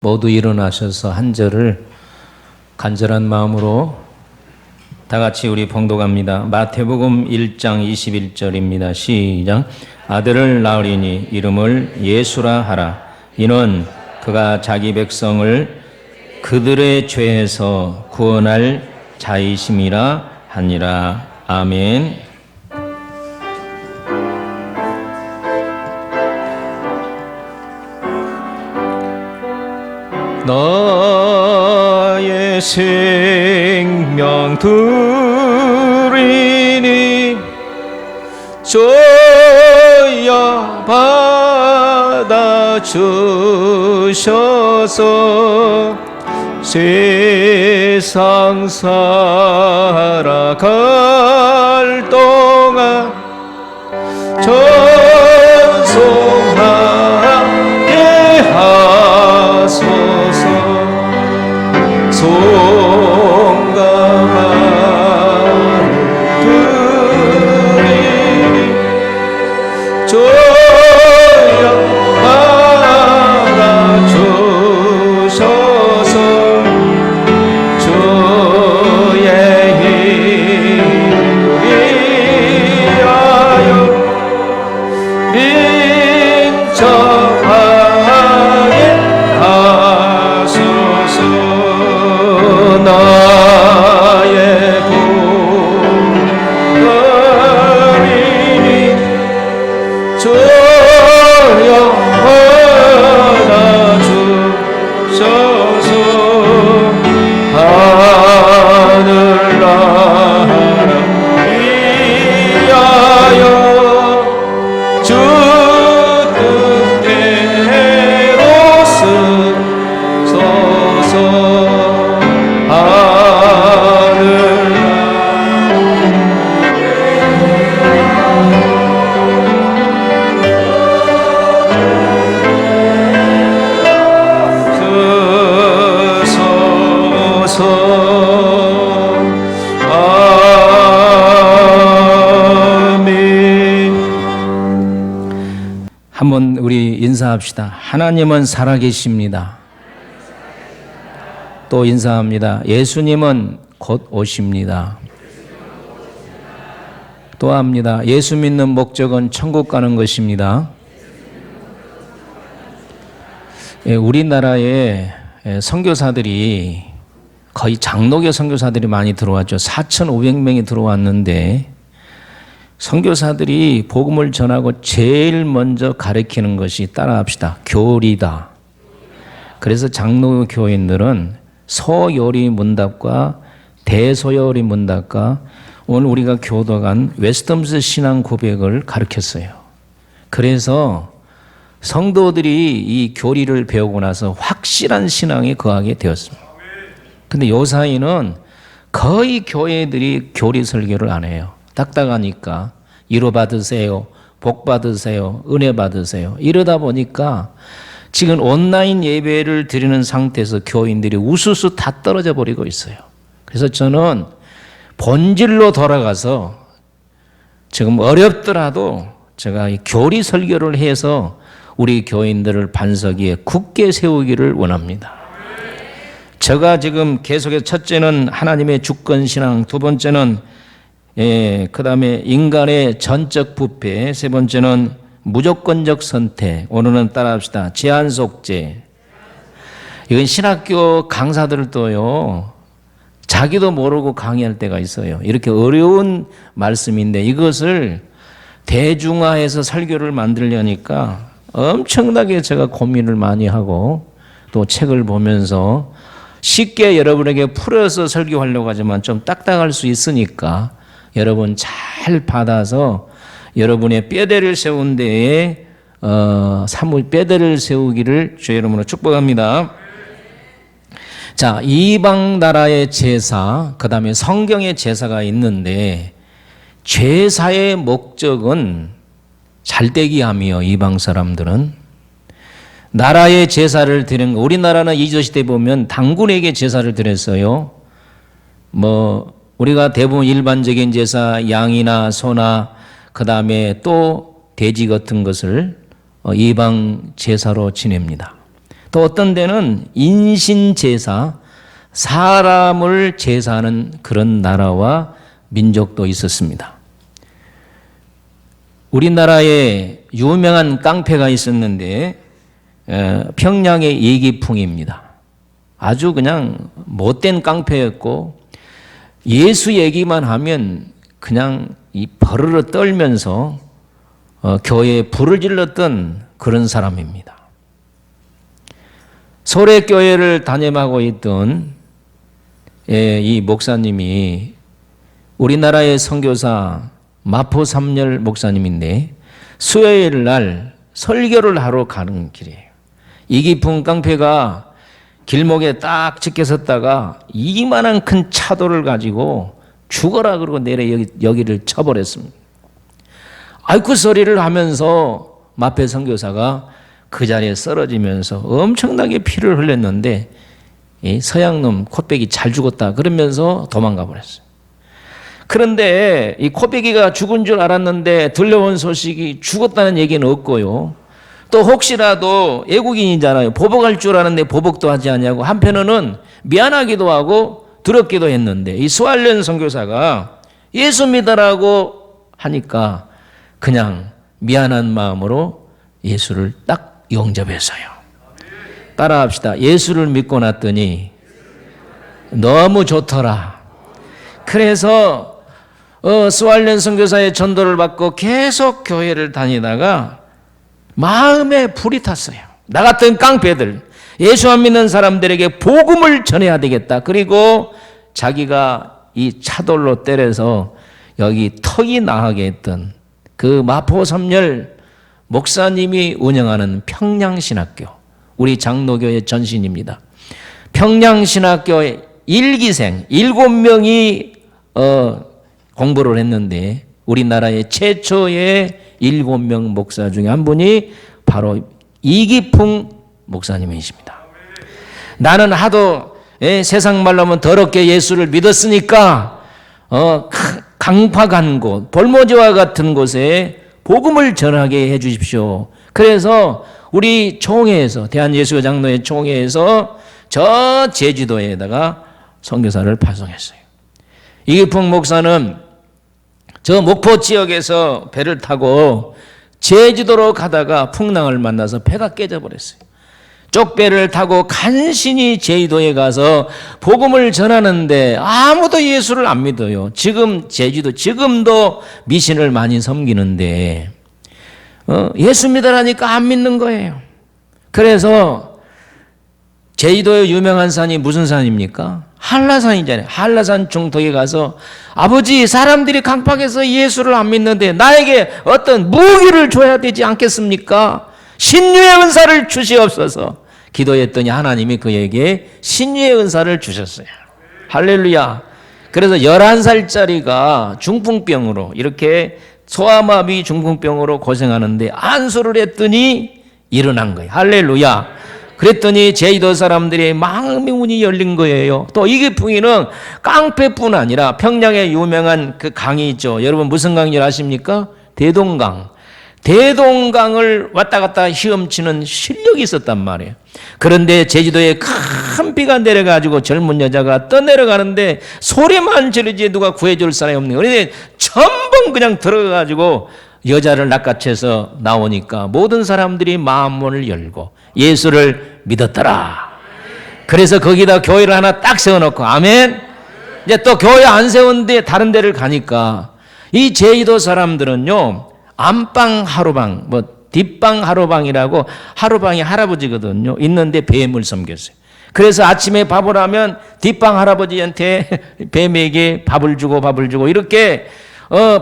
모두 일어나셔서 한 절을 간절한 마음으로 다 같이 우리 봉독합니다. 마태복음 1장 21절입니다. 시작. 아들을 낳으리니 이름을 예수라 하라. 이는 그가 자기 백성을 그들의 죄에서 구원할 자이심이라 하니라. 아멘. 나의 생명 드리니 저야 받아주셔서 세상 살아갈 동안 전송하게 하소서. 송가마를 드리니 저야 받아주셔서 주의 이름을 위하여 인정하게 하소서. 나의 부르리니 저여 받아주소서. 하늘나라 위하여 주 뜻대로 쓰소서. 한번 우리 인사합시다. 하나님은 살아계십니다. 또 인사합니다. 예수님은 곧 오십니다. 또 합니다. 예수 믿는 목적은 천국 가는 것입니다. 우리나라에 선교사들이 거의 장로교 선교사들이 많이 들어왔죠. 4,500명이 들어왔는데 선교사들이 복음을 전하고 제일 먼저 가르치는 것이 따라합시다. 교리다. 그래서 장로 교인들은 소요리 문답과 대소요리 문답과 오늘 우리가 교독한 웨스턴스 신앙 고백을 가르쳤어요. 그래서 성도들이 이 교리를 배우고 나서 확실한 신앙에 거하게 되었습니다. 근데 요 사이는 거의 교회들이 교리 설교를 안 해요. 딱딱하니까 위로 받으세요, 복 받으세요, 은혜 받으세요. 이러다 보니까 지금 온라인 예배를 드리는 상태에서 교인들이 우수수 다 떨어져 버리고 있어요. 그래서 저는 본질로 돌아가서 지금 어렵더라도 제가 이 교리 설교를 해서 우리 교인들을 반석 위에 굳게 세우기를 원합니다. 제가 지금 계속해서 첫째는 하나님의 주권신앙, 두 번째는 그 다음에 인간의 전적 부패, 세 번째는 무조건적 선택, 오늘은 따라합시다. 제한속죄. 이건 신학교 강사들도요, 자기도 모르고 강의할 때가 있어요. 이렇게 어려운 말씀인데 이것을 대중화해서 설교를 만들려니까 엄청나게 제가 고민을 많이 하고 또 책을 보면서 쉽게 여러분에게 풀어서 설교하려고 하지만 좀 딱딱할 수 있으니까 여러분 잘 받아서 여러분의 뼈대를 세운 데에 뼈대를 세우기를 주의 이름으로 축복합니다. 자, 이방 나라의 제사, 그 다음에 성경의 제사가 있는데 제사의 목적은 잘되기함이요. 이방 사람들은 나라의 제사를 드리는 거. 우리나라는 이조시대 보면 당군에게 제사를 드렸어요. 우리가 대부분 일반적인 제사, 양이나 소나 그 다음에 또 돼지 같은 것을 이방 제사로 지냅니다. 또 어떤 데는 인신제사, 사람을 제사하는 그런 나라와 민족도 있었습니다. 우리나라에 유명한 깡패가 있었는데 평양의 예기풍입니다. 아주 그냥 못된 깡패였고 예수 얘기만 하면 그냥 이 버르르 떨면서 교회에 불을 질렀던 그런 사람입니다. 소래교회를 담임하고 있던 이 목사님이 우리나라의 선교사 마포삼열 목사님인데 수요일 날 설교를 하러 가는 길이에요. 이기풍 깡패가 길목에 딱 지켜 섰다가 이만한 큰 차도를 가지고 죽어라 그러고 내려 여기를 쳐버렸습니다. 아이쿠 소리를 하면서 마페 선교사가 그 자리에 쓰러지면서 엄청나게 피를 흘렸는데 이 서양놈 코빼기 잘 죽었다 그러면서 도망가 버렸어요. 그런데 이 코빼기가 죽은 줄 알았는데 들려온 소식이 죽었다는 얘기는 없고요. 또 혹시라도 외국인이잖아요. 보복할 줄 아는데 보복도 하지 않냐고 한편으로는 미안하기도 하고 두렵기도 했는데 이 수알련 선교사가 예수 믿으라고 하니까 그냥 미안한 마음으로 예수를 딱 영접했어요. 따라합시다. 예수를 믿고 났더니 너무 좋더라. 그래서 수알련 선교사의 전도를 받고 계속 교회를 다니다가 마음에 불이 탔어요. 나 같은 깡패들, 예수 안 믿는 사람들에게 복음을 전해야 되겠다. 그리고 자기가 이 차돌로 때려서 여기 턱이 나가게 했던 그 마포삼열 목사님이 운영하는 평양신학교, 우리 장로교의 전신입니다. 평양신학교의 1기생 7명이 공부를 했는데 우리나라의 최초의 7명 목사 중에 한 분이 바로 이기풍 목사님이십니다. 나는 하도 세상 말로 하면 더럽게 예수를 믿었으니까 강파 간 곳, 볼모지와 같은 곳에 복음을 전하게 해 주십시오. 그래서 우리 총회에서 대한예수교 장로회 총회에서 저 제주도에다가 선교사를 파송했어요. 이기풍 목사는 저 목포 지역에서 배를 타고 제주도로 가다가 풍랑을 만나서 배가 깨져버렸어요. 쪽배를 타고 간신히 제주도에 가서 복음을 전하는데 아무도 예수를 안 믿어요. 지금 제주도 지금도 미신을 많이 섬기는데 예수 믿으라니까 안 믿는 거예요. 그래서 제주도의 유명한 산이 무슨 산입니까? 한라산이잖아요. 한라산 중턱에 가서 아버지 사람들이 강팍해서 예수를 안 믿는데 나에게 어떤 무기를 줘야 되지 않겠습니까? 신유의 은사를 주시옵소서. 기도했더니 하나님이 그에게 신유의 은사를 주셨어요. 할렐루야. 그래서 11살짜리가 중풍병으로 이렇게 소아마비 중풍병으로 고생하는데 안수를 했더니 일어난 거예요. 할렐루야. 그랬더니 제주도 사람들의 마음의 문이 열린 거예요. 또 이기풍이는 깡패뿐 아니라 평양에 유명한 그 강이 있죠. 여러분 무슨 강인 줄 아십니까? 대동강. 대동강을 왔다 갔다 헤엄치는 실력이 있었단 말이에요. 그런데 제주도에 큰 비가 내려가지고 젊은 여자가 떠내려가는데 소리만 지르지 누가 구해줄 사람이 없는 거예요. 그런데 전부 그냥 들어가가지고 여자를 낚아채서 나오니까 모든 사람들이 마음문을 열고 예수를 믿었더라. 그래서 거기다 교회를 하나 딱 세워놓고 아멘. 이제 또 교회 안 세웠는데 다른 데를 가니까 이 제주도 사람들은요 안방 하루방 뭐 뒷방 하루방이라고 하루방이 할아버지거든요. 있는데 뱀을 섬겼어요. 그래서 아침에 밥을 하면 뒷방 할아버지한테 뱀에게 밥을 주고 이렇게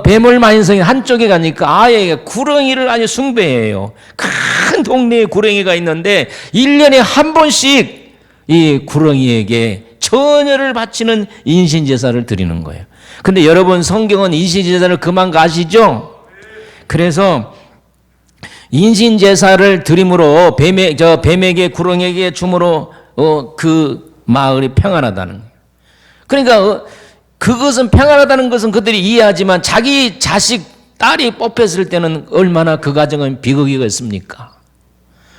뱀을 많이 섬긴 한쪽에 가니까 아예 구렁이를 아주 숭배해요. 큰 동네에 구렁이가 있는데 1년에 한 번씩 이 구렁이에게 처녀를 바치는 인신제사를 드리는 거예요. 근데 여러분 성경은 인신제사를 그만 가시죠? 그래서 인신제사를 드림으로 뱀에게 구렁이에게 줌으로 그 마을이 평안하다는 거예요. 그러니까 그것은 평안하다는 것은 그들이 이해하지만 자기 자식 딸이 뽑혔을 때는 얼마나 그 가정은 비극이겠습니까?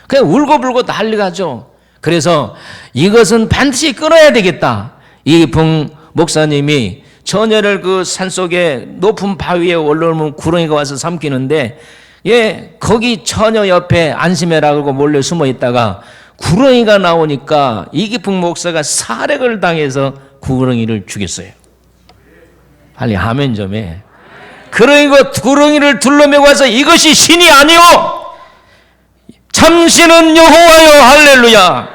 그냥 울고불고 난리가죠. 그래서 이것은 반드시 끊어야 되겠다. 이붕 목사님이 처녀를 그 산속에 높은 바위에 올라오면 구렁이가 와서 삼키는데 거기 처녀 옆에 안심해라고 몰래 숨어 있다가 구렁이가 나오니까 이기풍 목사가 살해를 당해서 구렁이를 죽였어요. 빨리 아멘 좀 해. 그러니까 구렁이를 둘러매고 와서 이것이 신이 아니오, 참신은 여호와요, 할렐루야.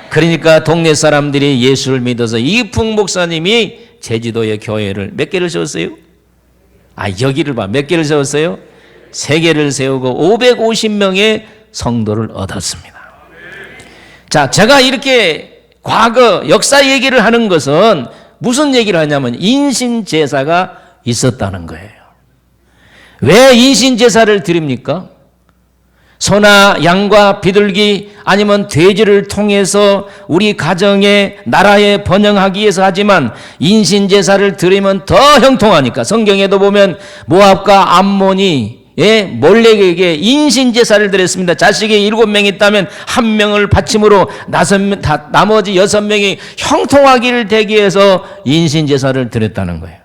그러니까 동네 사람들이 예수를 믿어서 이기풍 목사님이 제주도의 교회를 몇 개를 세웠어요? 여기를 봐. 몇 개를 세웠어요? 3개를 세우고 550명의 성도를 얻었습니다. 자, 제가 이렇게 과거 역사 얘기를 하는 것은 무슨 얘기를 하냐면 인신제사가 있었다는 거예요. 왜 인신제사를 드립니까? 소나 양과 비둘기 아니면 돼지를 통해서 우리 가정에 나라에 번영하기 위해서 하지만 인신제사를 드리면 더 형통하니까 성경에도 보면 모압과 암몬이 몰렉에게 인신제사를 드렸습니다. 자식이 7명 있다면 1명을 바침으로 나머지 6명이 형통하기를 되기 위해서 인신제사를 드렸다는 거예요.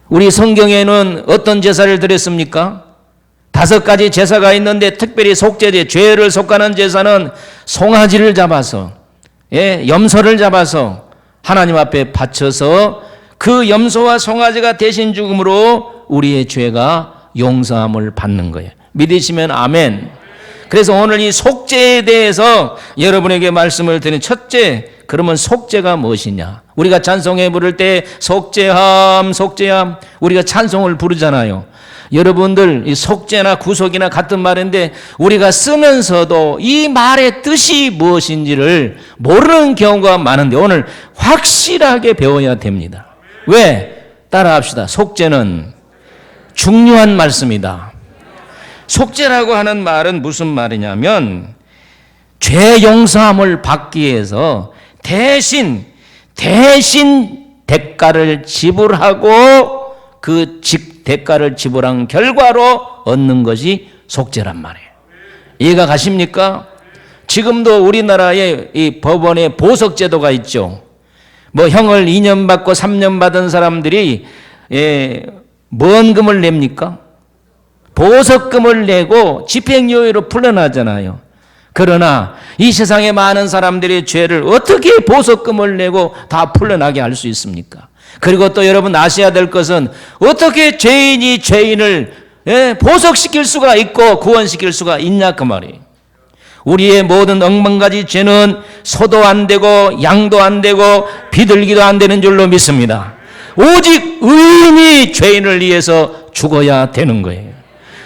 우리 성경에는 어떤 제사를 드렸습니까? 5가지 제사가 있는데 특별히 속죄제, 죄를 속하는 제사는 송아지를 잡아서 염소를 잡아서 하나님 앞에 바쳐서 그 염소와 송아지가 대신 죽음으로 우리의 죄가 용서함을 받는 거예요. 믿으시면 아멘. 그래서 오늘 이 속죄에 대해서 여러분에게 말씀을 드린 첫째, 그러면 속죄가 무엇이냐? 우리가 찬송에 부를 때 속죄함 속죄함 우리가 찬송을 부르잖아요. 여러분들 이 속죄나 구속이나 같은 말인데 우리가 쓰면서도 이 말의 뜻이 무엇인지를 모르는 경우가 많은데 오늘 확실하게 배워야 됩니다. 왜? 따라합시다. 속죄는 중요한 말씀이다. 속죄라고 하는 말은 무슨 말이냐면 죄 용서함을 받기 위해서 대신 대가를 지불하고 그 대가를 지불한 결과로 얻는 것이 속죄란 말이에요. 이해가 가십니까? 지금도 우리나라에 이 법원에 보석제도가 있죠. 뭐 형을 2년 받고 3년 받은 사람들이 뭔 금을 냅니까? 보석금을 내고 집행유예로 풀려나잖아요. 그러나 이 세상에 많은 사람들이 죄를 어떻게 보석금을 내고 다 풀려나게 할 수 있습니까? 그리고 또 여러분 아셔야 될 것은 어떻게 죄인이 죄인을 보석시킬 수가 있고 구원시킬 수가 있냐 그 말이에요. 우리의 모든 억만가지 죄는 소도 안 되고 양도 안 되고 비둘기도 안 되는 줄로 믿습니다. 오직 의인이 죄인을 위해서 죽어야 되는 거예요.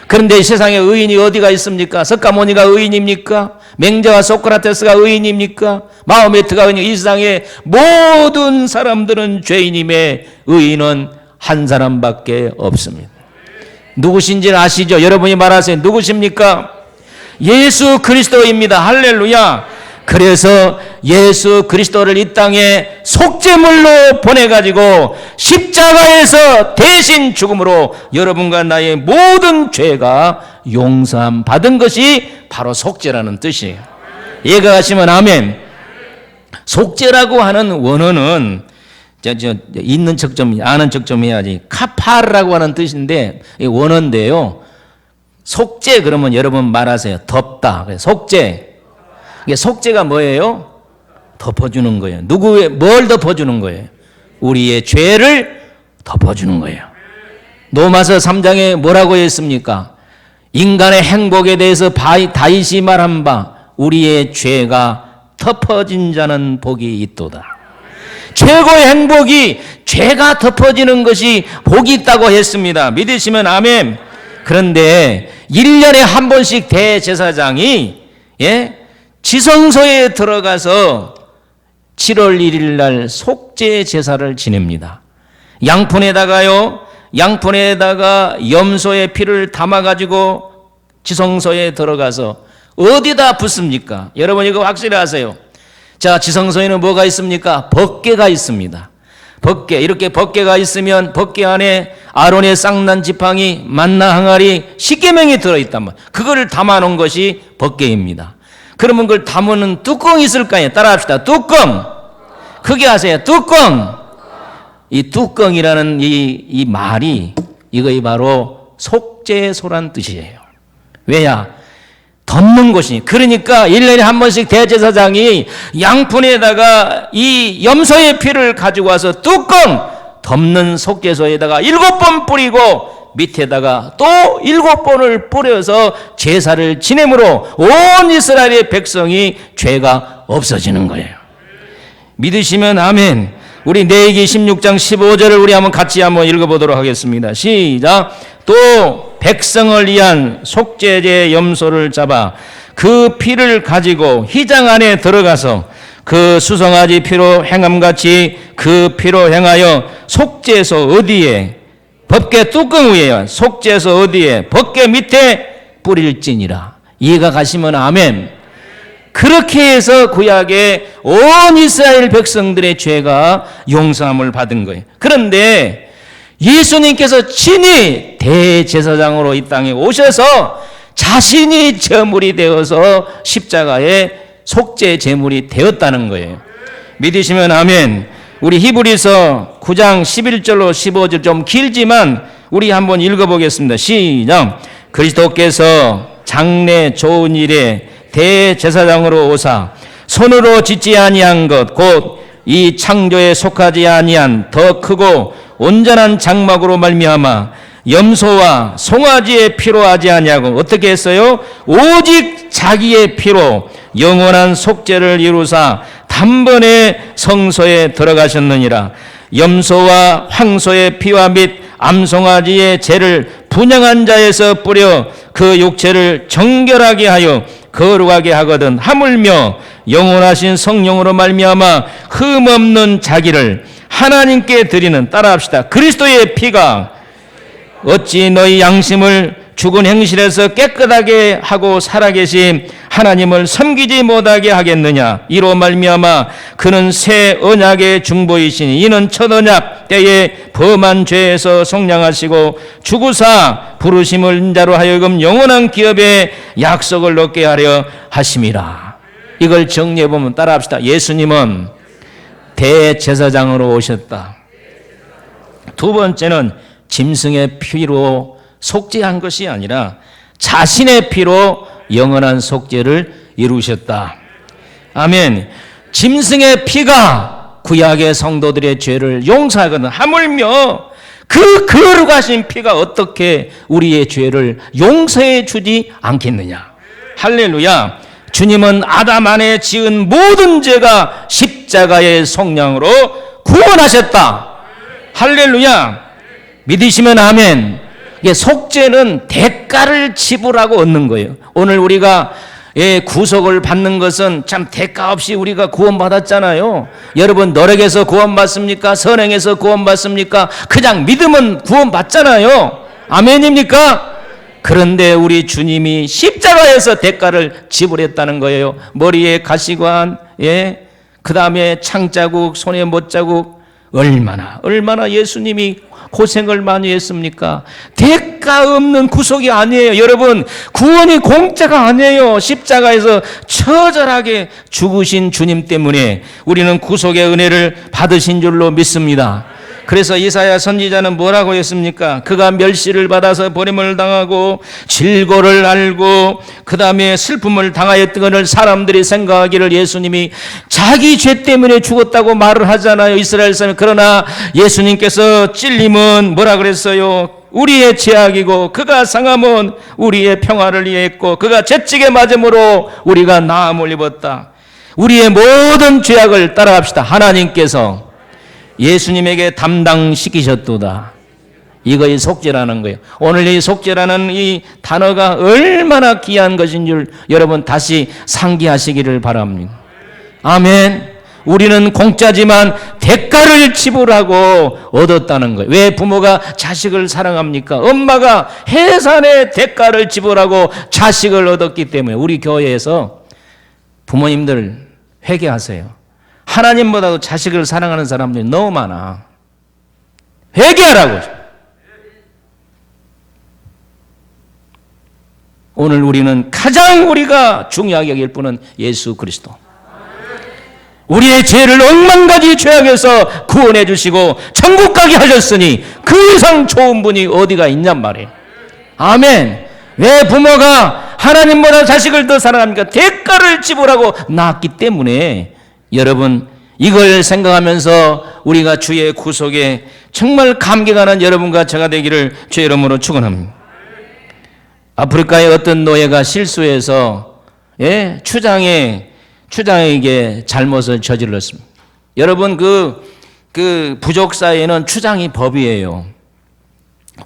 그런데 이 세상에 의인이 어디가 있습니까? 석가모니가 의인입니까? 맹자와 소크라테스가 의인입니까? 마호메트가 의인입니까? 이 세상의 모든 사람들은 죄인임에 의인은 한 사람밖에 없습니다. 누구신지 아시죠? 여러분이 말하세요. 누구십니까? 예수 그리스도입니다. 할렐루야. 그래서 예수 그리스도를 이 땅에 속죄물로 보내가지고 십자가에서 대신 죽음으로 여러분과 나의 모든 죄가 용서함 받은 것이 바로 속죄라는 뜻이에요. 이해가 가시면 아멘. 속죄라고 하는 원어는 있는 척 좀 아는 척 좀 해야지. 카파르라고 하는 뜻인데 원어인데요. 속죄 그러면 여러분 말하세요. 덮다. 속죄. 이게 속죄가 뭐예요? 덮어주는 거예요. 뭘 덮어주는 거예요? 우리의 죄를 덮어주는 거예요. 로마서 3장에 뭐라고 했습니까? 인간의 행복에 대해서 다윗이 말한 바 우리의 죄가 덮어진 자는 복이 있도다. 최고의 행복이 죄가 덮어지는 것이 복이 있다고 했습니다. 믿으시면 아멘. 그런데 1년에 한 번씩 대제사장이 지성소에 들어가서 7월 1일 날 속죄 제사를 지냅니다. 양푼에다가 염소의 피를 담아가지고 지성소에 들어가서 어디다 붓습니까? 여러분 이거 확실히 아세요. 자, 지성소에는 뭐가 있습니까? 법궤가 있습니다. 법궤, 이렇게 법궤가 있으면 법궤 안에 아론의 쌍난 지팡이, 만나 항아리, 십계명이 들어있단 말이에요. 그거를 담아놓은 것이 법궤입니다. 그러면 그걸 담으는 뚜껑이 있을 거 아니에요. 따라합시다. 뚜껑. 크게 하세요. 뚜껑. 이 뚜껑이라는 이 말이 이것이 바로 속죄소란 뜻이에요. 왜야? 덮는 곳이. 그러니까 1년에 한 번씩 대제사장이 양푼에다가 이 염소의 피를 가지고 와서 뚜껑 덮는 속죄소에다가 7번 뿌리고 밑에다가 또 7번을 뿌려서 제사를 지내므로 온 이스라엘의 백성이 죄가 없어지는 거예요. 믿으시면 아멘. 우리 레위기 16장 15절을 우리 한번 같이 한번 읽어보도록 하겠습니다. 시작. 또 백성을 위한 속죄제 염소를 잡아 그 피를 가지고 휘장 안에 들어가서 그 수송아지 피로 행함같이 그 피로 행하여 속죄소 어디에 법궤 뚜껑 위에 속죄소 어디에 법궤 밑에 뿌릴지니라. 이해가 가시면 아멘. 그렇게 해서 구약의 온 이스라엘 백성들의 죄가 용서함을 받은 거예요. 그런데 예수님께서 친히 대제사장으로 이 땅에 오셔서 자신이 제물이 되어서 십자가에 속죄 제물이 되었다는 거예요. 믿으시면 아멘. 우리 히브리서 9장 11절로 15절 좀 길지만 우리 한번 읽어보겠습니다. 시작. 그리스도께서 장래 좋은 일에 대제사장으로 오사 손으로 짓지 아니한 것 곧 이 창조에 속하지 아니한 더 크고 온전한 장막으로 말미암아 염소와 송아지의 피로 하지 아니하고 어떻게 했어요? 오직 자기의 피로 영원한 속죄를 이루사 단번에 성소에 들어가셨느니라. 염소와 황소의 피와 및 암송아지의 죄를 분향한 자에서 뿌려 그 육체를 정결하게 하여 거룩하게 하거든 하물며 영원하신 성령으로 말미암아 흠없는 자기를 하나님께 드리는 따라합시다. 그리스도의 피가 어찌 너희 양심을 죽은 행실에서 깨끗하게 하고 살아계신 하나님을 섬기지 못하게 하겠느냐. 이로 말미암아 그는 새 언약의 중보이시니 이는 첫 언약 때에 범한 죄에서 속량하시고 죽으사 부르심을 인자로 하여금 영원한 기업의 약속을 얻게 하려 하심이라. 이걸 정리해보면 따라합시다. 예수님은 대제사장으로 오셨다. 두 번째는 짐승의 피로 속죄한 것이 아니라 자신의 피로 영원한 속죄를 이루셨다. 아멘. 짐승의 피가 구약의 성도들의 죄를 용서하거든 하물며 그 거룩하신 피가 어떻게 우리의 죄를 용서해 주지 않겠느냐. 할렐루야. 주님은 아담 안에 지은 모든 죄가 십자가의 속량으로 구원하셨다. 할렐루야. 믿으시면 아멘. 속죄는 대가를 지불하고 얻는 거예요. 오늘 우리가 구속을 받는 것은 참 대가 없이 우리가 구원받았잖아요. 여러분 너력에서 구원받습니까? 선행에서 구원받습니까? 그냥 믿으면 구원받잖아요. 아멘입니까? 그런데 우리 주님이 십자가에서 대가를 지불했다는 거예요. 머리에 가시관, 그 다음에 창자국, 손에 못자국, 얼마나 예수님이 고생을 많이 했습니까? 대가 없는 구속이 아니에요. 여러분, 구원이 공짜가 아니에요. 십자가에서 처절하게 죽으신 주님 때문에 우리는 구속의 은혜를 받으신 줄로 믿습니다. 그래서 이사야 선지자는 뭐라고 했습니까? 그가 멸시를 받아서 버림을 당하고 질고를 알고 그 다음에 슬픔을 당하였던 것을 사람들이 생각하기를 예수님이 자기 죄 때문에 죽었다고 말을 하잖아요. 이스라엘 사람이. 그러나 예수님께서 찔림은 뭐라 그랬어요? 우리의 죄악이고 그가 상함은 우리의 평화를 위했고 그가 채찍에 맞음으로 우리가 나음을 입었다. 우리의 모든 죄악을 따라갑시다. 하나님께서 예수님에게 담당시키셨도다. 이것이 속죄라는 거예요. 오늘 이 속죄라는 이 단어가 얼마나 귀한 것인 줄 여러분 다시 상기하시기를 바랍니다. 아멘. 우리는 공짜지만 대가를 지불하고 얻었다는 거예요. 왜 부모가 자식을 사랑합니까? 엄마가 해산의 대가를 지불하고 자식을 얻었기 때문에. 우리 교회에서 부모님들 회개하세요. 하나님보다도 자식을 사랑하는 사람들이 너무 많아. 회개하라고. 오늘 우리는 가장 우리가 중요하게 여길 분은 예수 그리스도. 우리의 죄를 억만가지 죄악에서 구원해 주시고 천국 가게 하셨으니 그 이상 좋은 분이 어디가 있냔 말이에요. 아멘. 왜 부모가 하나님보다 자식을 더 사랑합니까? 대가를 지불하고 낳았기 때문에. 여러분, 이걸 생각하면서 우리가 주의 구속에 정말 감격하는 여러분과 제가 되기를 주의 이름으로 축원합니다. 아프리카의 어떤 노예가 실수해서 추장에게 잘못을 저질렀습니다. 여러분, 그 부족 사회에는 추장이 법이에요.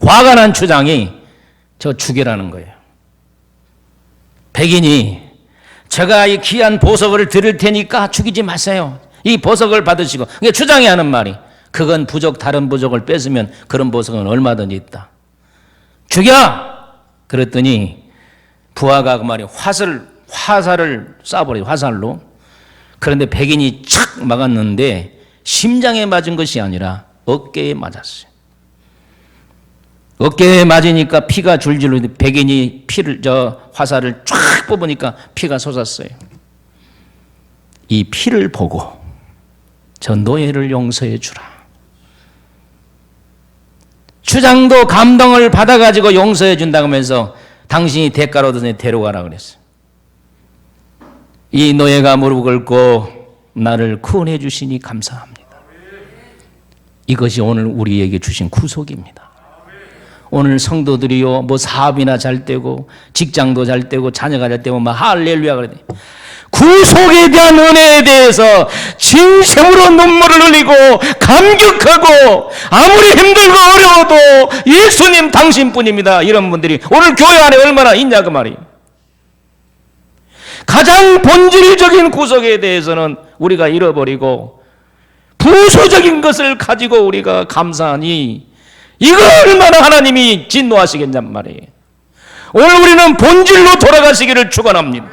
화가 난 추장이 저 죽이라는 거예요. 백인이 제가 이 귀한 보석을 드릴 테니까 죽이지 마세요. 이 보석을 받으시고. 그게 추장이 하는 말이, 그건 다른 부족을 뺏으면 그런 보석은 얼마든지 있다. 죽여! 그랬더니 부하가 그 말이 화살을 쏴버려요. 화살로. 그런데 백인이 착 막았는데 심장에 맞은 것이 아니라 어깨에 맞았어요. 어깨에 맞으니까 피가 줄줄 흐르는데 백인이 화살을 쫙 뽑으니까 피가 솟았어요. 이 피를 보고 저 노예를 용서해 주라. 추장도 감동을 받아가지고 용서해 준다고 하면서 당신이 대가로 데려가라 그랬어요. 이 노예가 무릎을 꿇고 나를 구원해 주시니 감사합니다. 이것이 오늘 우리에게 주신 구속입니다. 오늘 성도들이요, 사업이나 잘 되고 직장도 잘 되고 자녀가 잘 되고 할렐루야 그러더니 구속에 대한 은혜에 대해서 진심으로 눈물을 흘리고 감격하고 아무리 힘들고 어려워도 예수님 당신뿐입니다. 이런 분들이 오늘 교회 안에 얼마나 있냐 그 말이에요. 가장 본질적인 구속에 대해서는 우리가 잃어버리고 부수적인 것을 가지고 우리가 감사하니 이거 얼마나 하나님이 진노하시겠냔 말이에요. 오늘 우리는 본질로 돌아가시기를 축원합니다.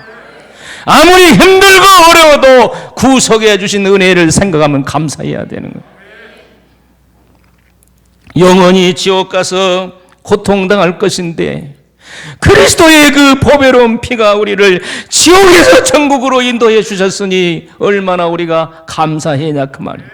아무리 힘들고 어려워도 구속해 주신 은혜를 생각하면 감사해야 되는 거예요. 영원히 지옥 가서 고통당할 것인데 그리스도의 그 보배로운 피가 우리를 지옥에서 천국으로 인도해 주셨으니 얼마나 우리가 감사해야 그 말이에요.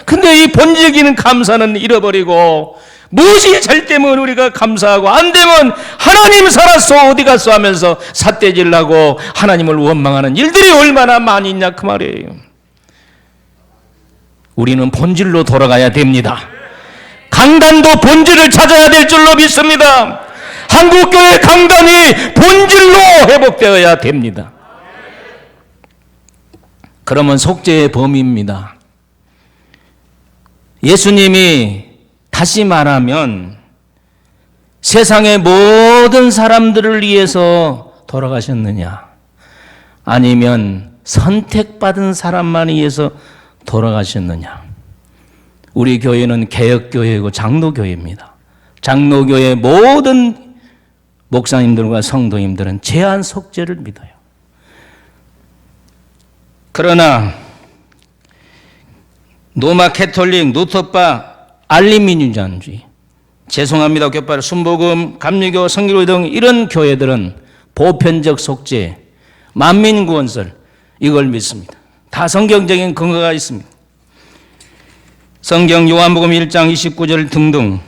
근데 이 본질적인 감사는 잃어버리고 무엇이 잘 되면 우리가 감사하고 안 되면 하나님 살았어 어디 갔어 하면서 삿대질하고 하나님을 원망하는 일들이 얼마나 많이 있냐 그 말이에요. 우리는 본질로 돌아가야 됩니다. 강단도 본질을 찾아야 될 줄로 믿습니다. 한국교회 강단이 본질로 회복되어야 됩니다. 그러면 속죄의 범위입니다. 예수님이 다시 말하면 세상의 모든 사람들을 위해서 돌아가셨느냐 아니면 선택받은 사람만 위해서 돌아가셨느냐. 우리 교회는 개혁교회이고 장로교회입니다. 장로교회 모든 목사님들과 성도님들은 제한 속죄를 믿어요. 그러나 노마 캐톨릭, 루터파, 알리민주주의, 죄송합니다 교파를 순복음, 감리교, 성결교 등 이런 교회들은 보편적 속죄, 만민구원설 이걸 믿습니다. 다 성경적인 근거가 있습니다. 성경 요한복음 1장 29절 등등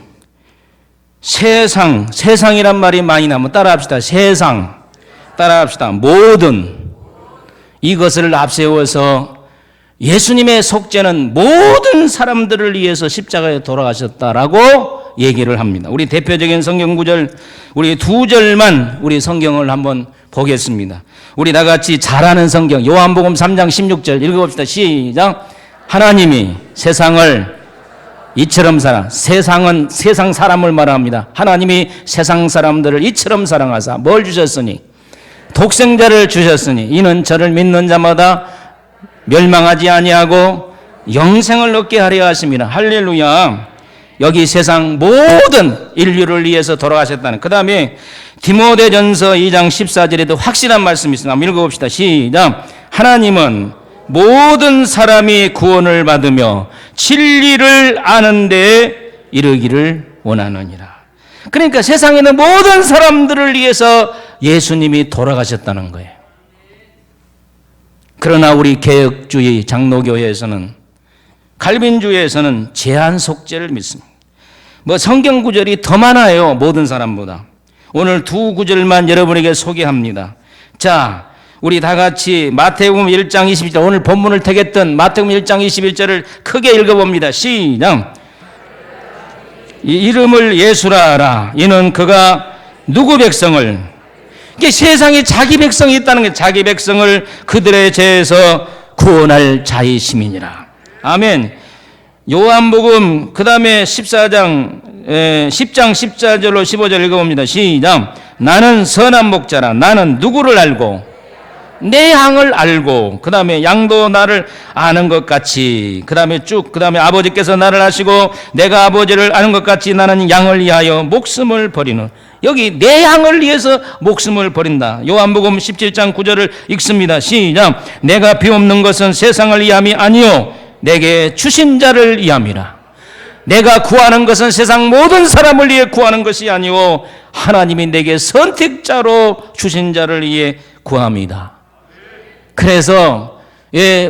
세상이란 말이 많이 나면 따라합시다. 세상 따라합시다. 모든 이것을 앞세워서 예수님의 속죄는 모든 사람들을 위해서 십자가에 돌아가셨다라고 얘기를 합니다. 우리 대표적인 성경 구절, 우리 두 절만 우리 성경을 한번 보겠습니다. 우리 다 같이 잘 아는 성경 요한복음 3장 16절 읽어봅시다. 시작. 하나님이 세상을 이처럼 세상은 세상 사람을 말합니다. 하나님이 세상 사람들을 이처럼 사랑하사 뭘 주셨으니 독생자를 주셨으니 이는 저를 믿는 자마다 멸망하지 아니하고 영생을 얻게 하려 하심이라. 할렐루야. 여기 세상 모든 인류를 위해서 돌아가셨다는. 그 다음에 디모데전서 2장 14절에도 확실한 말씀이 있습니다. 한번 읽어봅시다. 시작. 하나님은 모든 사람이 구원을 받으며 진리를 아는 데 이르기를 원하느니라. 그러니까 세상에는 모든 사람들을 위해서 예수님이 돌아가셨다는 거예요. 그러나 우리 개혁주의 장로교회에서는, 칼빈주의에서는 제한 속죄를 믿습니다. 뭐 성경 구절이 더 많아요, 모든 사람보다. 오늘 두 구절만 여러분에게 소개합니다. 자, 우리 다 같이 마태복음 1장 21절, 오늘 본문을 택했던 마태복음 1장 21절을 크게 읽어봅니다. 시작. 이 이름을 예수라 하라. 이는 그가 누구 백성을, 이게 세상에 자기 백성이 있다는 게, 자기 백성을 그들의 죄에서 구원할 자의 시민이라. 아멘. 요한복음 그 다음에 10장 14절로 15절 읽어봅니다. 시작. 나는 선한 목자라. 나는 누구를 알고 내 양을 알고, 그 다음에 양도 나를 아는 것 같이, 그 다음에 쭉, 그 다음에 아버지께서 나를 아시고 내가 아버지를 아는 것 같이 나는 양을 위하여 목숨을 버리는, 여기 내 양을 위해서 목숨을 버린다. 요한복음 17장 9절을 읽습니다. 시작. 내가 비옵는 것은 세상을 위함이 아니요 내게 주신 자를 위함이라. 내가 구하는 것은 세상 모든 사람을 위해 구하는 것이 아니오 하나님이 내게 선택자로 주신 자를 위해 구합니다. 그래서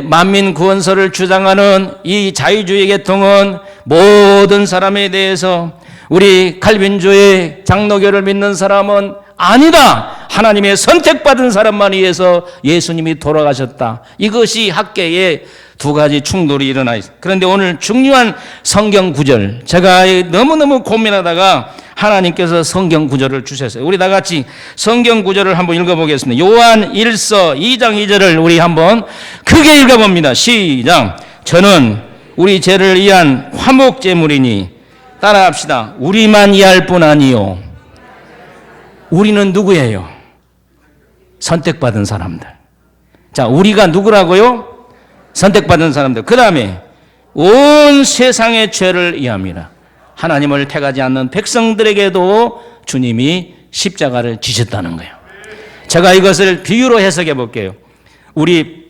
만민 구원설을 주장하는 이 자유주의 계통은 모든 사람에 대해서, 우리 칼빈주의 장로교를 믿는 사람은 아니다, 하나님의 선택받은 사람만 위해서 예수님이 돌아가셨다. 이것이 학계에 두 가지 충돌이 일어나 있습니다. 그런데 오늘 중요한 성경 구절, 제가 너무너무 고민하다가 하나님께서 성경 구절을 주셨어요. 우리 다 같이 성경 구절을 한번 읽어보겠습니다. 요한 1서 2장 2절을 우리 한번 크게 읽어봅니다. 시작. 저는 우리 죄를 위한 화목제물이니, 따라합시다. 우리만 이해할 뿐 아니요. 우리는 누구예요? 선택받은 사람들. 자, 우리가 누구라고요? 선택받은 사람들. 그 다음에 온 세상의 죄를 위함이라. 하나님을 택하지 않는 백성들에게도 주님이 십자가를 지셨다는 거예요. 제가 이것을 비유로 해석해 볼게요. 우리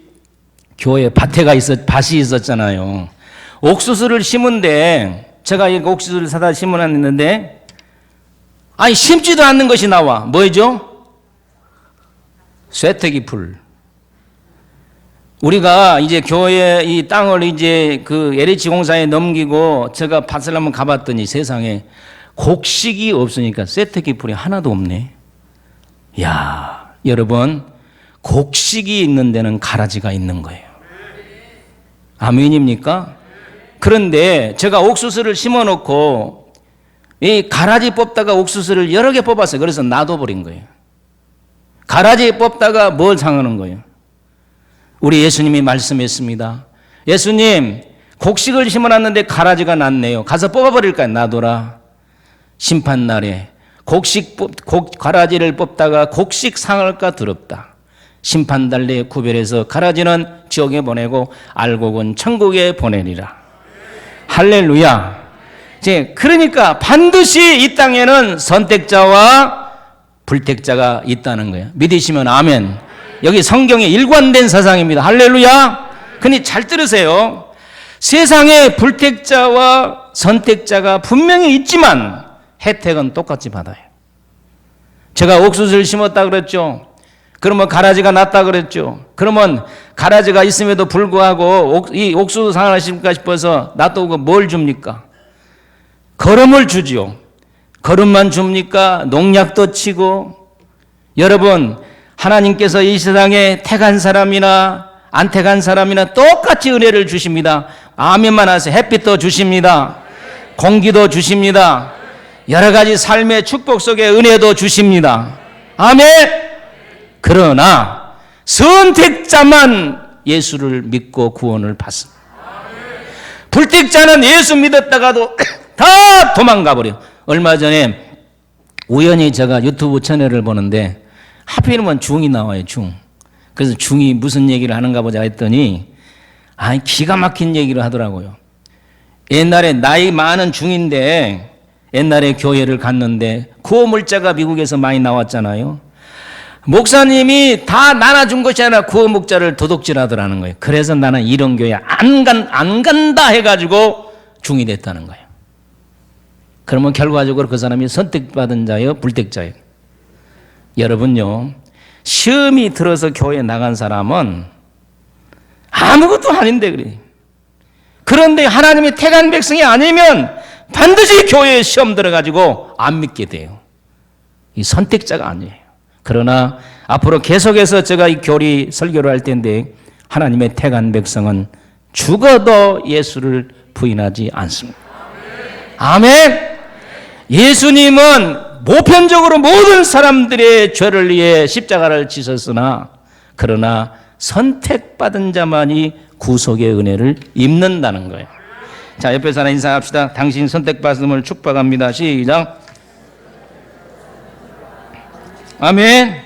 교회 밭이 있었잖아요. 옥수수를 심은데, 제가 이 옥수수를 사다 심어놨는데, 아니 심지도 않는 것이 나와. 뭐죠? 쇠퇴기 풀. 우리가 이제 교회 이 땅을 이제 그 LH 공사에 넘기고 제가 밭을 한번 가봤더니 세상에 곡식이 없으니까 쇠퇴기 풀이 하나도 없네. 야, 여러분, 곡식이 있는 데는 가라지가 있는 거예요. 아멘입니까? 그런데 제가 옥수수를 심어놓고 이 가라지 뽑다가 옥수수를 여러 개 뽑았어요. 그래서 놔둬버린 거예요. 가라지 뽑다가 뭘 상하는 거예요? 우리 예수님이 말씀했습니다. 예수님, 곡식을 심어놨는데 가라지가 났네요. 가서 뽑아버릴까요? 놔둬라. 심판날에 가라지를 뽑다가 곡식 상할까 두렵다. 심판달에 구별해서 가라지는 지옥에 보내고 알곡은 천국에 보내리라. 할렐루야. 그러니까 반드시 이 땅에는 선택자와 불택자가 있다는 거예요. 믿으시면 아멘. 여기 성경에 일관된 사상입니다. 할렐루야. 근데 잘 들으세요. 세상에 불택자와 선택자가 분명히 있지만 혜택은 똑같이 받아요. 제가 옥수수를 심었다 그랬죠. 그러면 가라지가 났다 그랬죠. 그러면 가라지가 있음에도 불구하고 이 옥수수 상하실까 싶어서 놔두고 뭘 줍니까? 거름을 주지요. 거름만 줍니까? 농약도 치고. 여러분, 하나님께서 이 세상에 택한 사람이나 안 택한 사람이나 똑같이 은혜를 주십니다. 아멘만 하세요. 햇빛도 주십니다. 공기도 주십니다. 여러 가지 삶의 축복 속에 은혜도 주십니다. 아멘. 그러나 선택자만 예수를 믿고 구원을 받습니다. 불택자는 예수 믿었다가도 다 도망가 버려. 얼마 전에 우연히 제가 유튜브 채널을 보는데 하필이면 중이 나와요. 중. 그래서 중이 무슨 얘기를 하는가 보자 했더니 기가 막힌 얘기를 하더라고요. 옛날에 나이 많은 중인데 옛날에 교회를 갔는데 구호 물자가 미국에서 많이 나왔잖아요. 목사님이 다 나눠준 것이 아니라 구호 목자를 도둑질하더라는 거예요. 그래서 나는 이런 교회 안 간다 해가지고 중이 됐다는 거예요. 그러면 결과적으로 그 사람이 선택받은 자예요, 불택자예요? 여러분요, 시험이 들어서 교회에 나간 사람은 아무것도 아닌데 그래. 그런데 하나님의 택한 백성이 아니면 반드시 교회에 시험 들어가지고 안 믿게 돼요. 이 선택자가 아니에요. 그러나 앞으로 계속해서 제가 이 교리 설교를 할 텐데 하나님의 택한 백성은 죽어도 예수를 부인하지 않습니다. 아멘. 예수님은 보편적으로 모든 사람들의 죄를 위해 십자가를 지셨으나 그러나 선택받은 자만이 구속의 은혜를 입는다는 거예요. 자, 옆에 사람 인사합시다. 당신 선택받음을 축복합니다. 시작. 아멘.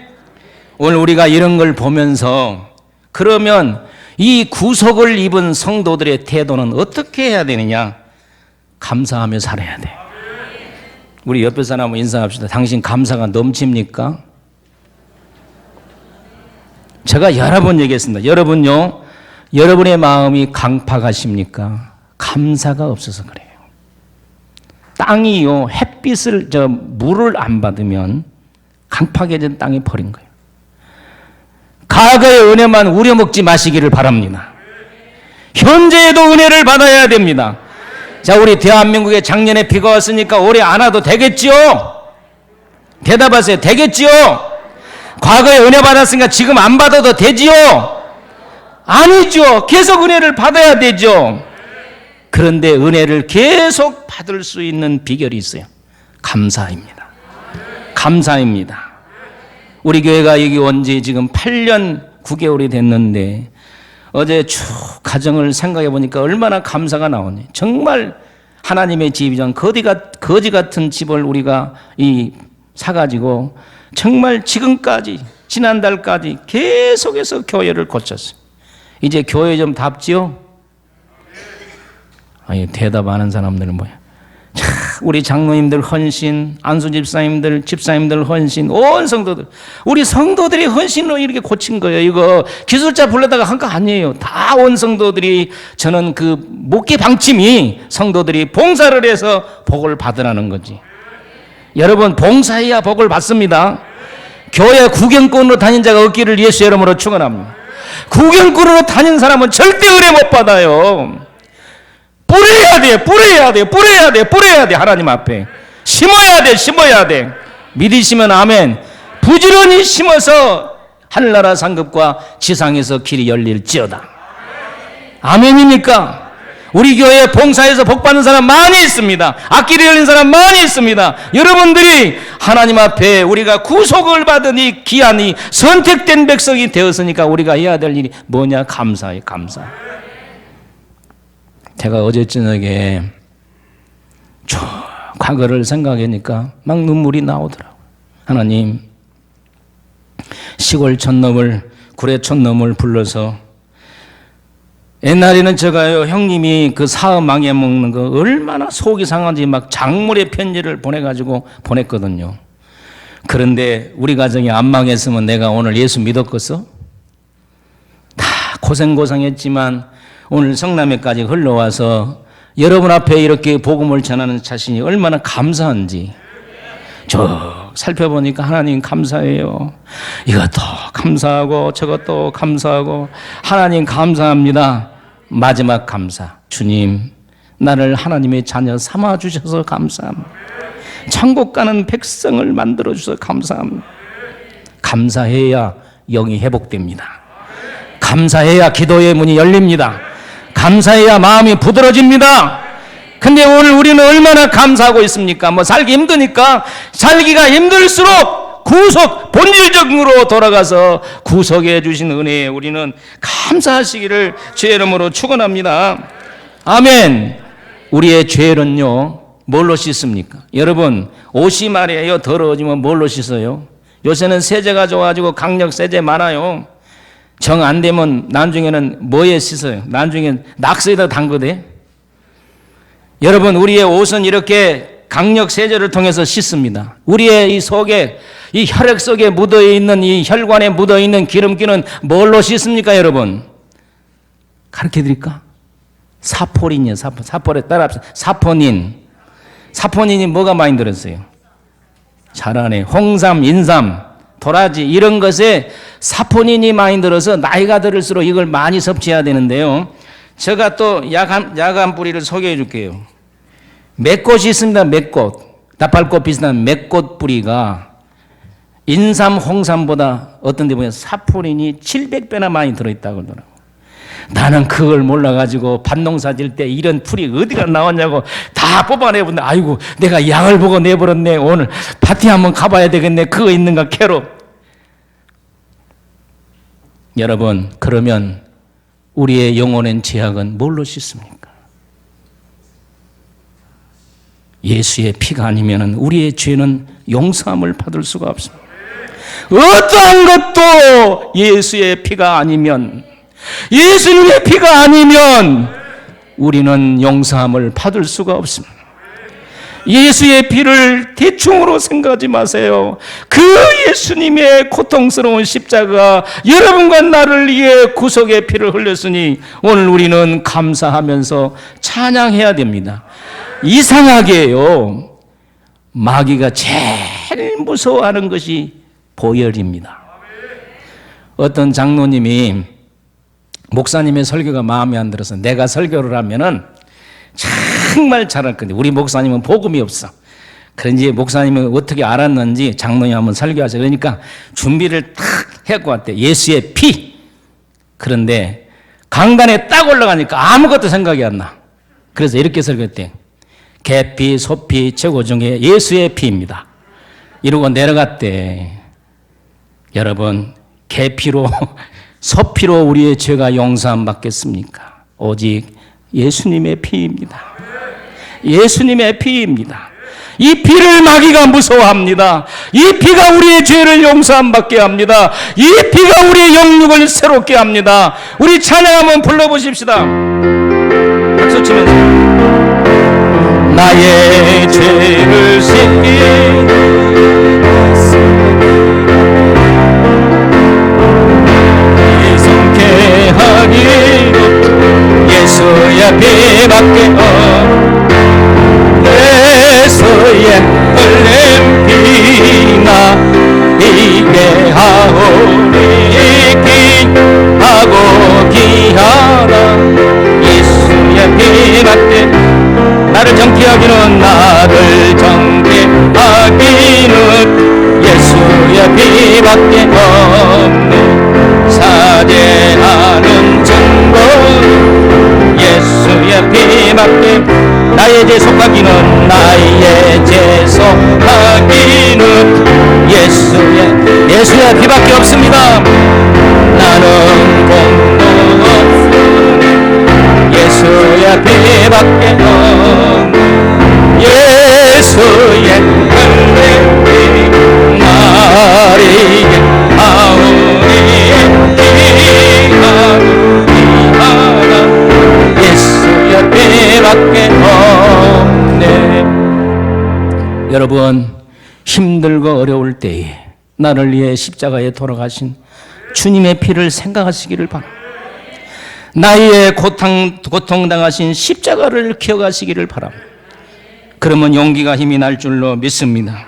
오늘 우리가 이런 걸 보면서 그러면 이 구속을 입은 성도들의 태도는 어떻게 해야 되느냐? 감사하며 살아야 돼. 우리 옆에 사람 인사합시다. 당신 감사가 넘칩니까? 제가 여러 번 얘기했습니다. 여러분요, 여러분의 마음이 강팍하십니까? 감사가 없어서 그래요. 땅이요, 햇빛을, 물을 안 받으면 강팍해진 땅이 버린 거예요. 과거의 은혜만 우려먹지 마시기를 바랍니다. 현재에도 은혜를 받아야 됩니다. 자, 우리 대한민국에 작년에 비가 왔으니까 올해 안 와도 되겠지요? 대답하세요. 되겠지요? 과거에 은혜 받았으니까 지금 안 받아도 되지요? 아니죠. 계속 은혜를 받아야 되죠. 그런데 은혜를 계속 받을 수 있는 비결이 있어요. 감사입니다. 감사입니다. 우리 교회가 여기 온 지 지금 8년 9개월이 됐는데 어제 쭉 가정을 생각해 보니까 얼마나 감사가 나오네. 정말 하나님의 집이전 거지 같은 집을 우리가 사가지고 정말 지금까지 지난달까지 계속해서 교회를 고쳤어요. 이제 교회 좀 답지요? 아니, 대답하는 사람들은 뭐야? 자, 우리 장로님들 헌신, 안수 집사님들 헌신, 온 성도들, 우리 성도들이 헌신으로 이렇게 고친 거예요. 이거 기술자 불러다가 한 거 아니에요. 다 온 성도들이, 저는 그 목회 방침이 성도들이 봉사를 해서 복을 받으라는 거지. 여러분, 봉사해야 복을 받습니다. 교회 구경꾼으로 다닌 자가 없기를 예수의 이름으로 축원합니다. 구경꾼으로 다닌 사람은 절대 은혜 못 받아요. 뿌려야 돼. 하나님 앞에 심어야 돼. 믿으시면 아멘. 부지런히 심어서 하늘나라 상급과 지상에서 길이 열릴지어다. 아멘입니까? 우리 교회에 봉사해서 복받는 사람 많이 있습니다. 앞길이 열린 사람 많이 있습니다. 여러분들이 하나님 앞에 우리가 구속을 받은 이 귀한이 선택된 백성이 되었으니까 우리가 해야 될 일이 뭐냐? 감사해. 감사. 제가 어제 저녁에 저 과거를 생각하니까 막 눈물이 나오더라고요. 하나님, 시골 촌놈을, 구례 촌놈을 불러서, 옛날에는 제가요, 형님이 그 사업 망해먹는 거 얼마나 속이 상한지 막 장물의 편지를 보냈거든요. 그런데 우리 가정이 안 망했으면 내가 오늘 예수 믿었겠어? 다 고생했지만 오늘 성남에까지 흘러와서 여러분 앞에 이렇게 복음을 전하는 자신이 얼마나 감사한지 저 살펴보니까 하나님 감사해요. 이것도 감사하고 저것도 감사하고 하나님 감사합니다. 마지막 감사, 주님 나를 하나님의 자녀 삼아주셔서 감사합니다. 천국 가는 백성을 만들어주셔서 감사합니다. 감사해야 영이 회복됩니다. 감사해야 기도의 문이 열립니다. 감사해야 마음이 부드러집니다. 근데 오늘 우리는 얼마나 감사하고 있습니까? 살기 힘드니까 살기가 힘들수록 본질적으로 돌아가서 구속해 주신 은혜에 우리는 감사하시기를 주의 이름으로 축원합니다. 아멘. 우리의 죄는요, 뭘로 씻습니까? 여러분, 옷이 말이에요, 더러워지면 뭘로 씻어요? 요새는 세제가 좋아가지고 강력 세제 많아요. 정 안 되면 나중에는 뭐에 씻어요? 나중에 낙서에다 담그대. 여러분, 우리의 옷은 이렇게 강력 세제를 통해서 씻습니다. 우리의 이 속에, 이 혈액 속에 묻어있는, 이 혈관에 묻어있는 기름기는 뭘로 씻습니까, 여러분? 가르쳐 드릴까? 사포린이요, 사포에 따라합시다. 사포닌이 뭐가 많이 들었어요? 잘하네. 홍삼, 인삼, 도라지 이런 것에 사포닌이 많이 들어서 나이가 들을수록 이걸 많이 섭취해야 되는데요. 제가 또 야간 뿌리를 소개해 줄게요. 맥꽃이 있습니다. 맥꽃. 나팔꽃 비슷한 맥꽃 뿌리가 인삼, 홍삼보다 어떤 데 보면 사포닌이 700배나 많이 들어있다고 그러더라고요. 나는 그걸 몰라가지고 밭농사 질 때 이런 풀이 어디가 나왔냐고 다 뽑아내본데 아이고 내가 양을 보고 내버렸네. 오늘 밭에 한번 가봐야 되겠네. 그거 있는가 캐로. 여러분 그러면 우리의 영혼의 죄악은 뭘로 씻습니까? 예수의 피가 아니면 우리의 죄는 용서함을 받을 수가 없습니다. 어떠한 것도 예수의 피가 아니면, 예수님의 피가 아니면 우리는 용서함을 받을 수가 없습니다. 예수의 피를 대충으로 생각하지 마세요. 그 예수님의 고통스러운 십자가, 여러분과 나를 위해 구속의 피를 흘렸으니 오늘 우리는 감사하면서 찬양해야 됩니다. 이상하게요, 마귀가 제일 무서워하는 것이 보혈입니다. 어떤 장로님이 목사님의 설교가 마음에 안 들어서 내가 설교를 하면은 정말 잘할 건데 우리 목사님은 복음이 없어. 그런지 목사님은 어떻게 알았는지 장로님 한번 설교하세요. 그러니까 준비를 탁 해갖고 왔대. 예수의 피. 그런데 강단에 딱 올라가니까 아무것도 생각이 안 나. 그래서 이렇게 설교했대. 개피, 소피, 최고 중에 예수의 피입니다. 이러고 내려갔대. 여러분, 개피로, 소피로 우리의 죄가 용서함 받겠습니까? 오직 예수님의 피입니다. 예수님의 피입니다. 이 피를 마귀가 무서워합니다. 이 피가 우리의 죄를 용서함 받게 합니다. 이 피가 우리의 영육을 새롭게 합니다. 우리 찬양 한번 불러보십시다. 박수 치면서. 나의 죄를 씻기는 이성케 하기로 예수의 피밖에 예수의 흘린 피나 이게 하오니 귀하고 귀하다. 예수의 피밖에 나를 정죄하기는 나를 정죄하기는 예수의 피밖에 없네. 사죄하는 증거 예수의 피밖에 나의 죄 속하기는 나의 죄 속하기는 예수의 피밖에 없습니다. 나는 공도 없으니 예수의 피밖에 없네. 예수의 흘린 피 나리게 하오니 귀하다. 예수의 피밖에 없네. 여러분 힘들고 어려울 때에 나를 위해 십자가에 돌아가신 주님의 피를 생각하시기를 바랍니다. 나의 고통당하신 십자가를 기억하시기를 바랍니다. 그러면 용기가 힘이 날 줄로 믿습니다.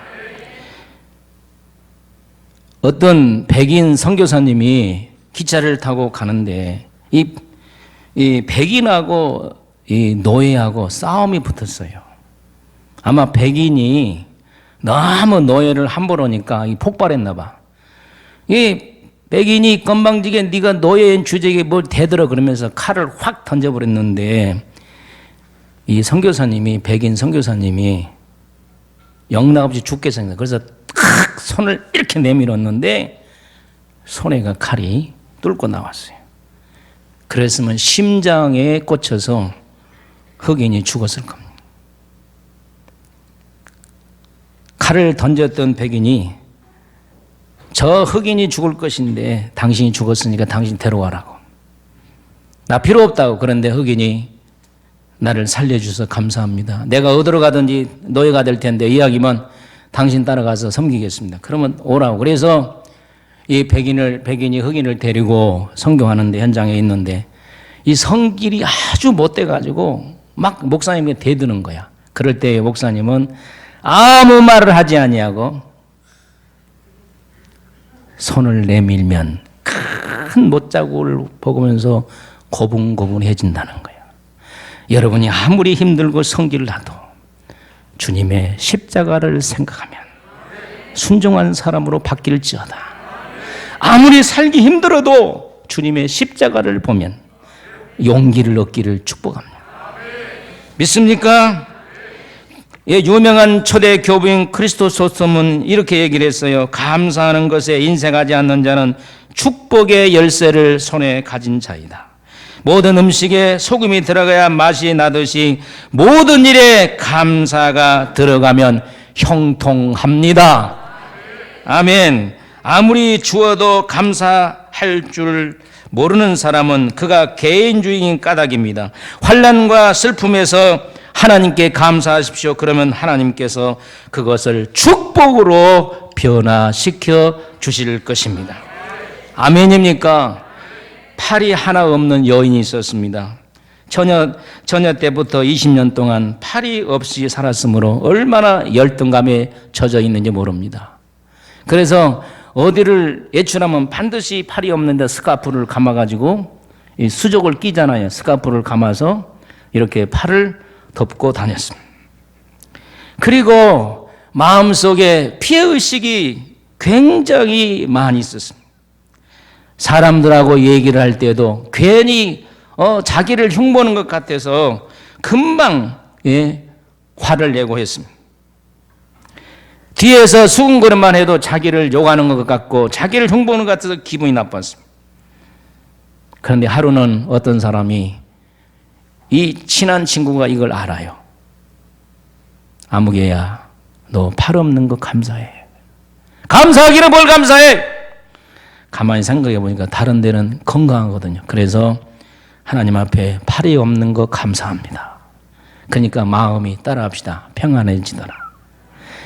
어떤 백인 선교사님이 기차를 타고 가는데 이 백인하고 이 노예하고 싸움이 붙었어요. 아마 백인이 너무 노예를 함부로 하니까 폭발했나 봐. 이 백인이 건방지게 네가 노예인 주제에 뭘 대들어 그러면서 칼을 확 던져버렸는데 이 선교사님이, 백인 선교사님이 영락없이 죽게 생겼어요. 그래서 탁 손을 이렇게 내밀었는데 손에가 칼이 뚫고 나왔어요. 그랬으면 심장에 꽂혀서 흑인이 죽었을 겁니다. 칼을 던졌던 백인이 저 흑인이 죽을 것인데 당신이 죽었으니까 당신 데려와라고. 나 필요 없다고. 그런데 흑인이 나를 살려주셔서 감사합니다. 내가 어디로 가든지 노예가 될 텐데 이야기만 당신 따라가서 섬기겠습니다. 그러면 오라고. 그래서 이 백인이 흑인을 데리고 성경하는데 현장에 있는데 이 성길이 아주 못돼가지고 막 목사님에게 대드는 거야. 그럴 때 목사님은 아무 말을 하지 아니하고 손을 내밀면 큰 못자국을 보면서 고분고분해진다는 거예요. 여러분이 아무리 힘들고 성질을 나도 주님의 십자가를 생각하면 순종한 사람으로 바뀔지어다. 아무리 살기 힘들어도 주님의 십자가를 보면 용기를 얻기를 축복합니다. 믿습니까? 예, 유명한 초대 교부인 크리스토소스는 이렇게 얘기를 했어요. 감사하는 것에 인색하지 않는 자는 축복의 열쇠를 손에 가진 자이다. 모든 음식에 소금이 들어가야 맛이 나듯이 모든 일에 감사가 들어가면 형통합니다. 아멘. 아무리 주어도 감사할 줄 모르는 사람은 그가 개인주의인 까닭입니다. 환난과 슬픔에서 하나님께 감사하십시오. 그러면 하나님께서 그것을 축복으로 변화시켜 주실 것입니다. 아멘입니까? 팔이 하나 없는 여인이 있었습니다. 처녀 때부터 20년 동안 팔이 없이 살았으므로 얼마나 열등감에 젖어 있는지 모릅니다. 그래서 어디를 외출하면 반드시 팔이 없는데 스카프를 감아가지고 이 수족을 끼잖아요. 스카프를 감아서 이렇게 팔을 덮고 다녔습니다. 그리고 마음속에 피해의식이 굉장히 많이 있었습니다. 사람들하고 얘기를 할 때도 괜히 자기를 흉보는 것 같아서 금방 화를 내고 했습니다. 뒤에서 수근거림만 해도 자기를 욕하는 것 같고 자기를 흉보는 것 같아서 기분이 나빴습니다. 그런데 하루는 어떤 사람이 이 친한 친구가 이걸 알아요. 아무개야, 너 팔 없는 거 감사해. 감사하기는 뭘 감사해? 가만히 생각해 보니까 다른 데는 건강하거든요. 그래서 하나님 앞에 팔이 없는 거 감사합니다. 그러니까 마음이 따라합시다. 평안해지더라.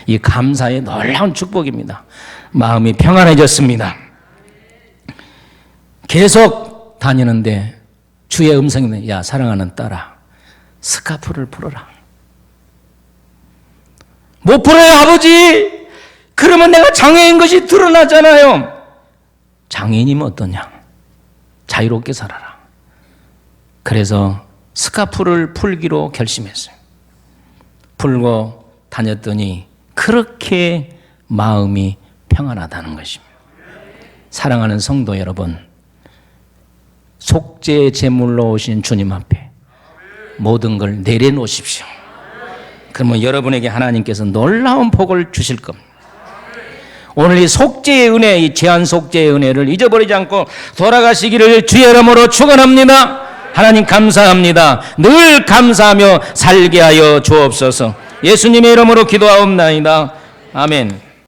이 감사의 놀라운 축복입니다. 마음이 평안해졌습니다. 계속 다니는데 주의 음성이 야 사랑하는 딸아 스카프를 풀어라. 못 풀어요 아버지. 그러면 내가 장애인 것이 드러나잖아요. 장애인이면 어떠냐. 자유롭게 살아라. 그래서 스카프를 풀기로 결심했어요. 풀고 다녔더니 그렇게 마음이 평안하다는 것입니다. 사랑하는 성도 여러분, 속죄 제물로 오신 주님 앞에 모든 걸 내려놓으십시오. 그러면 여러분에게 하나님께서 놀라운 복을 주실 겁니다. 오늘 이 속죄의 은혜, 이 제한 속죄의 은혜를 잊어버리지 않고 돌아가시기를 주의 이름으로 축원합니다. 하나님 감사합니다. 늘 감사하며 살게 하여 주옵소서. 예수님의 이름으로 기도하옵나이다. 아멘.